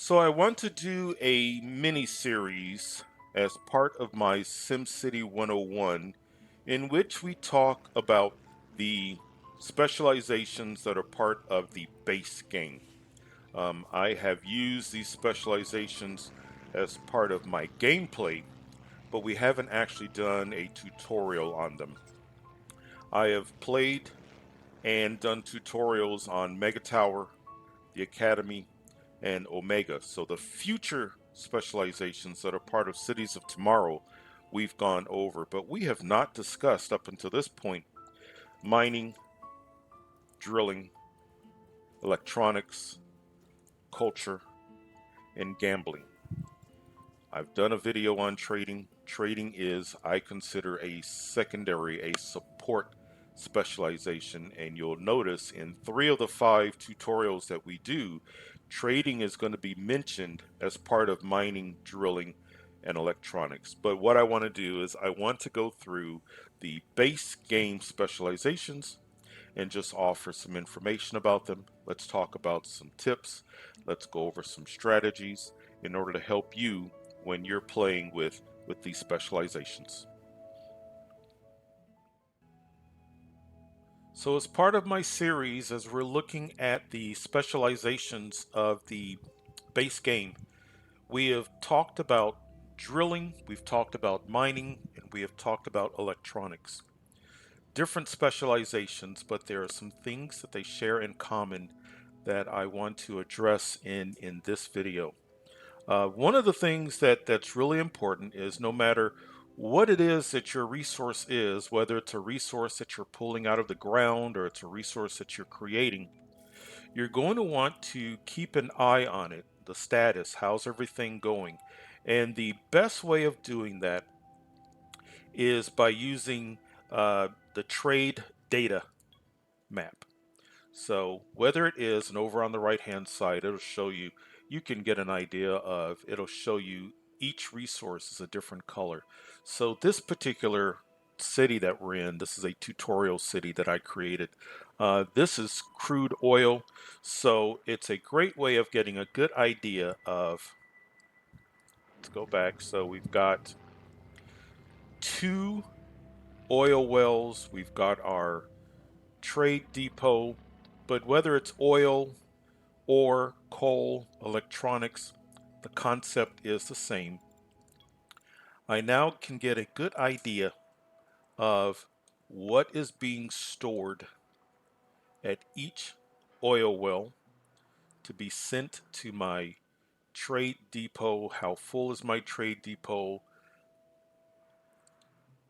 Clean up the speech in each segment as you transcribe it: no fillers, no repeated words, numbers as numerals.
So I want to do a mini series as part of my SimCity 101 in which we talk about the specializations that are part of the base game. I have used these specializations as part of my gameplay, but we haven't actually done a tutorial on them. I have played and done tutorials on Mega Tower, the Academy, and Omega. So the future specializations that are part of Cities of Tomorrow, we've gone over, but we have not discussed up until this point mining, drilling, electronics, culture, and gambling. I've done a video on trading. Trading is, I consider, a secondary, a support specialization. And you'll notice in 3 of the 5 tutorials that we do, trading is going to be mentioned as part of mining, drilling, and electronics. But what I want to do is I want to go through the base game specializations and just offer some information about them. Let's talk about some tips. Let's go over some strategies in order to help you when you're playing with these specializations. So as part of my series, as we're looking at the specializations of the base game, we have talked about drilling, we've talked about mining, and we have talked about electronics. Different specializations, but there are some things that they share in common that I want to address in this video. One of the things that's really important is no matter what it is that your resource is, whether it's a resource that you're pulling out of the ground or it's a resource that you're creating, you're going to want to keep an eye on it, the status, how's everything going. And the best way of doing that is by using the trade data map. So whether it is, and over on the right hand side, it'll show you, you can get an idea of, it'll show you each resource is a different color. So this particular city that we're in, this is a tutorial city that I created. This is crude oil. So it's a great way of getting a good idea of, let's go back. So we've got 2 oil wells. We've got our trade depot, but whether it's oil, or coal, electronics, the concept is the same. I now can get a good idea of what is being stored at each oil well to be sent to my trade depot. How full is my trade depot?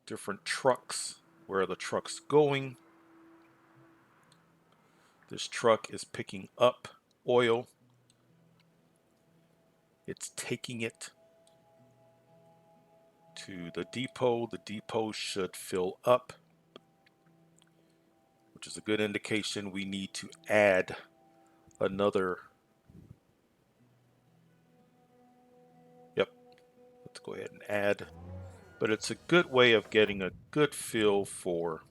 Different trucks, where are the trucks going? This truck is picking up oil. It's taking it to the depot. The depot should fill up, which is a good indication we need to add another. Yep, let's go ahead and add. But it's a good way of getting a good feel for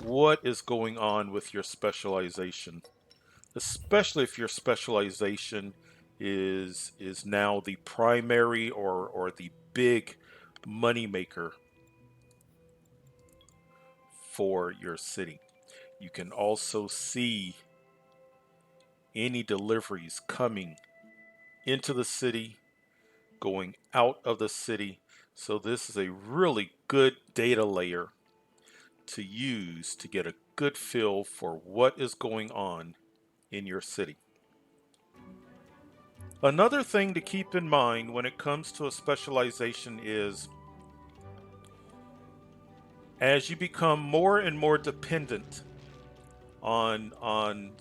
what is going on with your specialization, especially if your specialization is now the primary or the big money maker for your city. You can also see any deliveries coming into the city, going out of the city. So this is a really good data layer to use to get a good feel for what is going on in your city. Another thing to keep in mind when it comes to a specialization is as you become more and more dependent on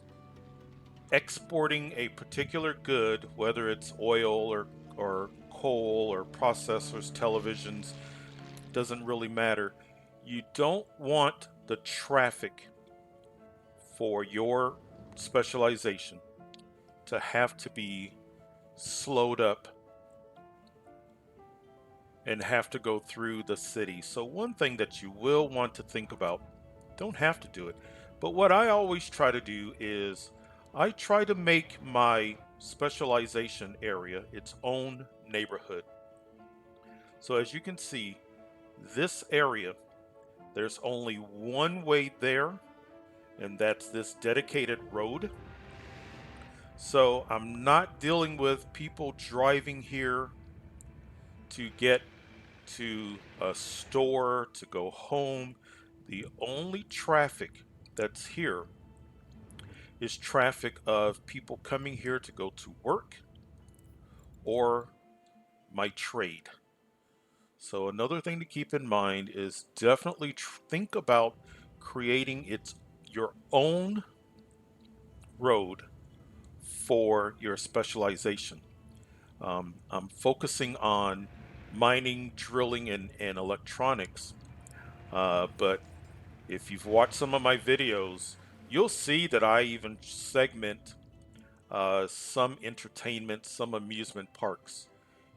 exporting a particular good, whether it's oil or coal or processors, televisions, doesn't really matter. You don't want the traffic for your specialization to have to be slowed up and have to go through the city. So one thing that you will want to think about, don't have to do it, but what I always try to do is I try to make my specialization area its own neighborhood. So as you can see, this area, there's only one way there, and that's this dedicated road. So I'm not dealing with people driving here to get to a store, to go home. The only traffic that's here is traffic of people coming here to go to work or my trade. So another thing to keep in mind is definitely think about creating your own road for your specialization. I'm focusing on mining, drilling, and electronics. But if you've watched some of my videos, you'll see that I even segment some entertainment, some amusement parks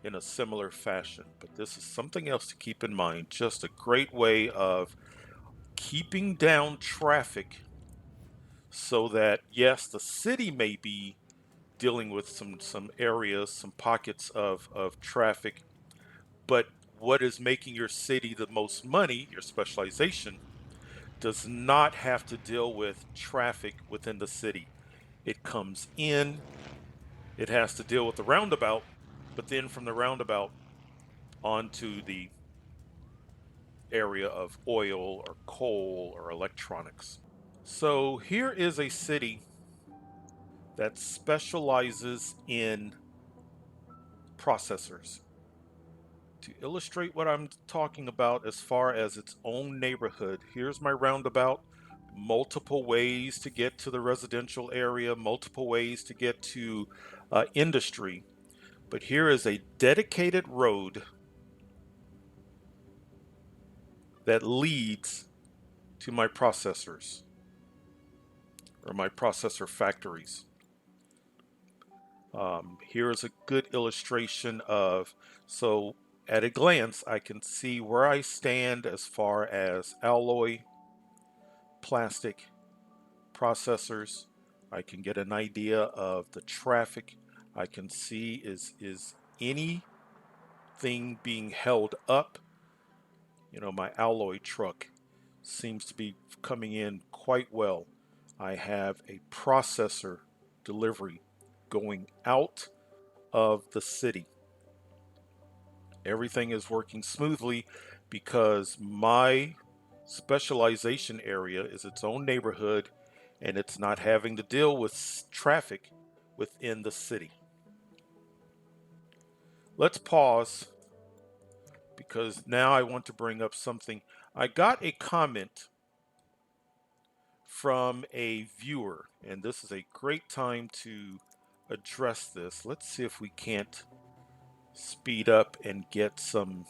in a similar fashion. But this is something else to keep in mind. Just a great way of keeping down traffic so that, yes, the city may be dealing with some areas, some pockets of traffic, but what is making your city the most money, your specialization, does not have to deal with traffic within the city. It comes in, it has to deal with the roundabout, but then from the roundabout onto the area of oil or coal or electronics. So here is a city that specializes in processors. To illustrate what I'm talking about as far as its own neighborhood, here's my roundabout. Multiple ways to get to the residential area, multiple ways to get to industry. But here is a dedicated road that leads to my processors or my processor factories. Here is a good illustration of, so at a glance, I can see where I stand as far as alloy, plastic, processors. I can get an idea of the traffic. I can see is anything being held up. My alloy truck seems to be coming in quite well. I have a processor delivery going out of the city. Everything is working smoothly because my specialization area is its own neighborhood and it's not having to deal with traffic within the city. Let's pause because now I want to bring up something. I got a comment from a viewer, and this is a great time to address this. Let's see if we can't speed up and get some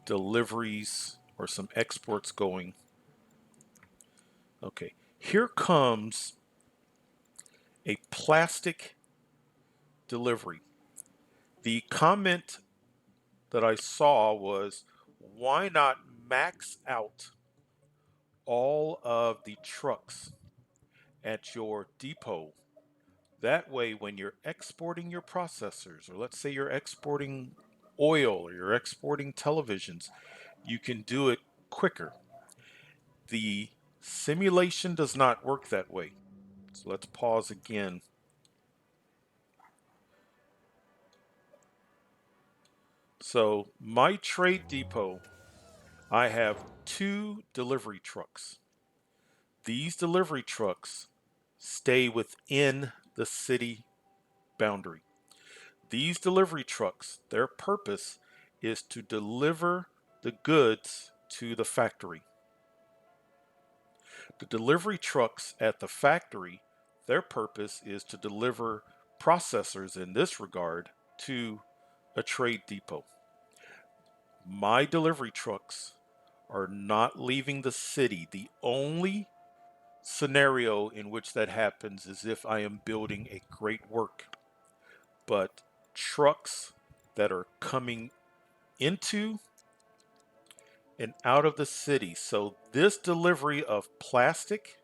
deliveries or some exports going. Okay, here comes a plastic delivery. The comment that I saw was, why not max out all of the trucks at your depot? That way, when you're exporting your processors, or let's say you're exporting oil or you're exporting televisions, you can do it quicker. The simulation does not work that way. So let's pause again. So my trade depot, I have two delivery trucks. These delivery trucks stay within the city boundary. These delivery trucks, their purpose is to deliver the goods to the factory. The delivery trucks at the factory, their purpose is to deliver processors in this regard to a trade depot. My delivery trucks are not leaving the city. The only scenario in which that happens is if I am building a great work. But trucks that are coming into and out of the city. So this delivery of plastic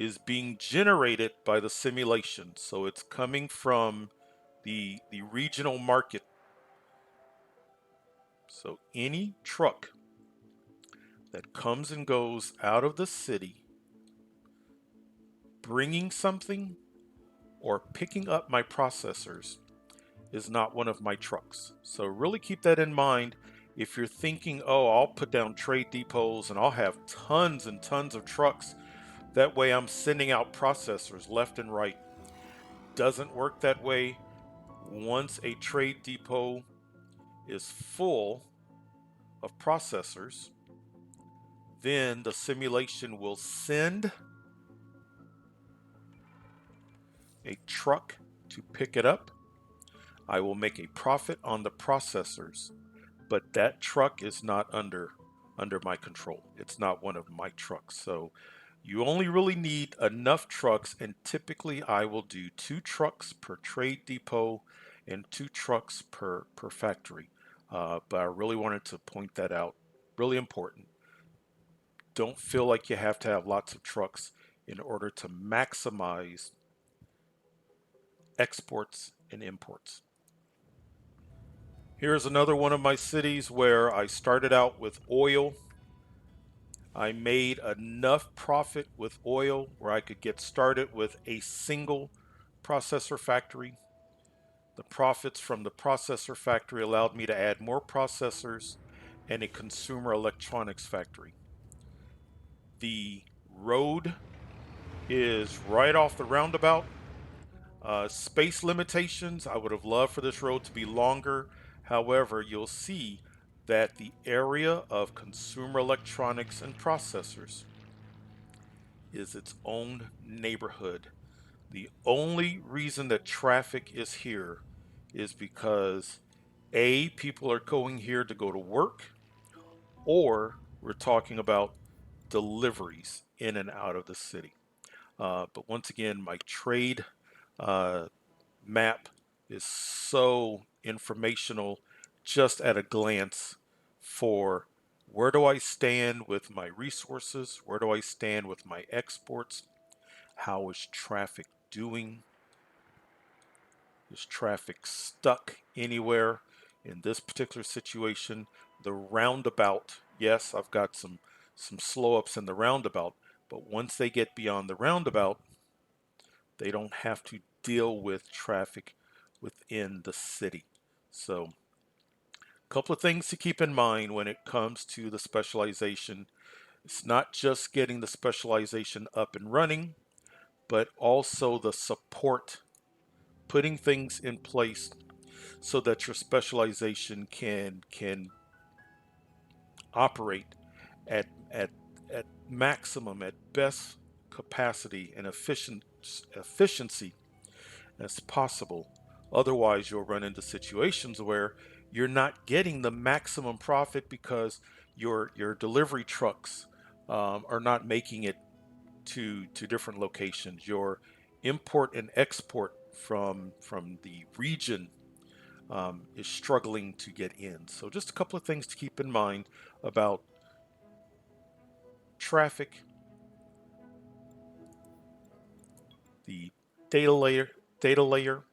is being generated by the simulation. So it's coming from the regional market. So any truck that comes and goes out of the city, bringing something or picking up my processors, is not one of my trucks. So really keep that in mind. If you're thinking, oh, I'll put down trade depots and I'll have tons and tons of trucks, that way I'm sending out processors left and right. Doesn't work that way. Once a trade depot is full of processors, then the simulation will send a truck to pick it up. I will make a profit on the processors, but that truck is not under my control. It's not one of my trucks. So you only really need enough trucks, and typically I will do 2 trucks per trade depot and 2 trucks per factory. But I really wanted to point that out. Really important. Don't feel like you have to have lots of trucks in order to maximize exports and imports. Here's another one of my cities where I started out with oil. I made enough profit with oil where I could get started with a single processor factory. The profits from the processor factory allowed me to add more processors and a consumer electronics factory. The road is right off the roundabout. Space limitations, I would have loved for this road to be longer. However, you'll see that the area of consumer electronics and processors is its own neighborhood. The only reason that traffic is here is because A, people are going here to go to work, or we're talking about deliveries in and out of the city. But once again, my trade uh, map is so informational just at a glance for where do I stand with my resources? Where do I stand with my exports? How is traffic doing? Is traffic stuck anywhere? In this particular situation, the roundabout, yes, I've got some slow ups in the roundabout, but once they get beyond the roundabout, they don't have to deal with traffic within the city. So, a couple of things to keep in mind when it comes to the specialization. It's not just getting the specialization up and running, but also the support, putting things in place so that your specialization can operate at at maximum, at best capacity and efficiency as possible. Otherwise, you'll run into situations where you're not getting the maximum profit because your delivery trucks are not making it to different locations. Your import and export from the region is struggling to get in. So just a couple of things to keep in mind about traffic, the data layer, data layer,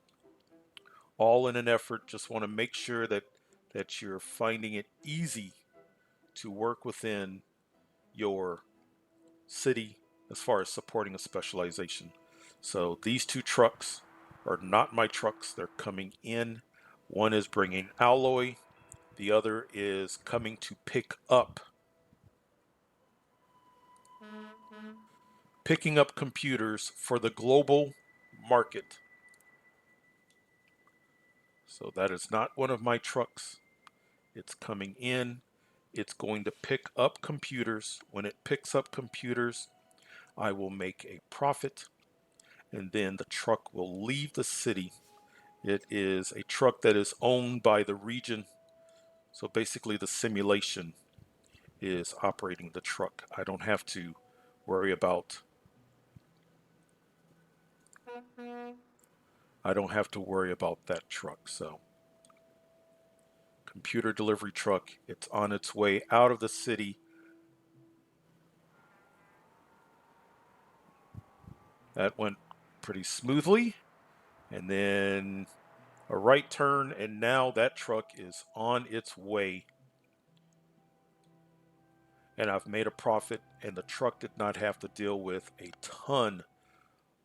all in an effort. Just want to make sure that you're finding it easy to work within your city as far as supporting a specialization. So these 2 trucks are not my trucks. They're coming in. One is bringing alloy. The other is coming to picking up computers for the global market. So that is not one of my trucks. It's coming in. It's going to pick up computers. When it picks up computers, I will make a profit, and then the truck will leave the city. It is a truck that is owned by the region. So basically the simulation is operating the truck. I don't have to worry about that truck. So computer delivery truck, it's on its way out of the city. That went pretty smoothly. And then a right turn, and now that truck is on its way. And I've made a profit, and the truck did not have to deal with a ton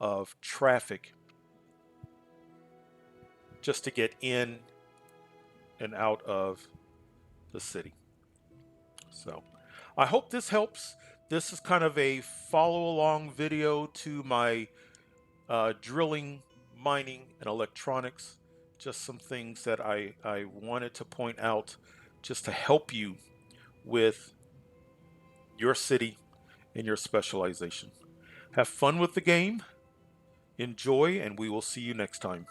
of traffic just to get in and out of the city. So I hope this helps. This is kind of a follow along video to my drilling, mining, and electronics. Just some things that I wanted to point out just to help you with your city and your specialization. Have fun with the game, enjoy, and we will see you next time.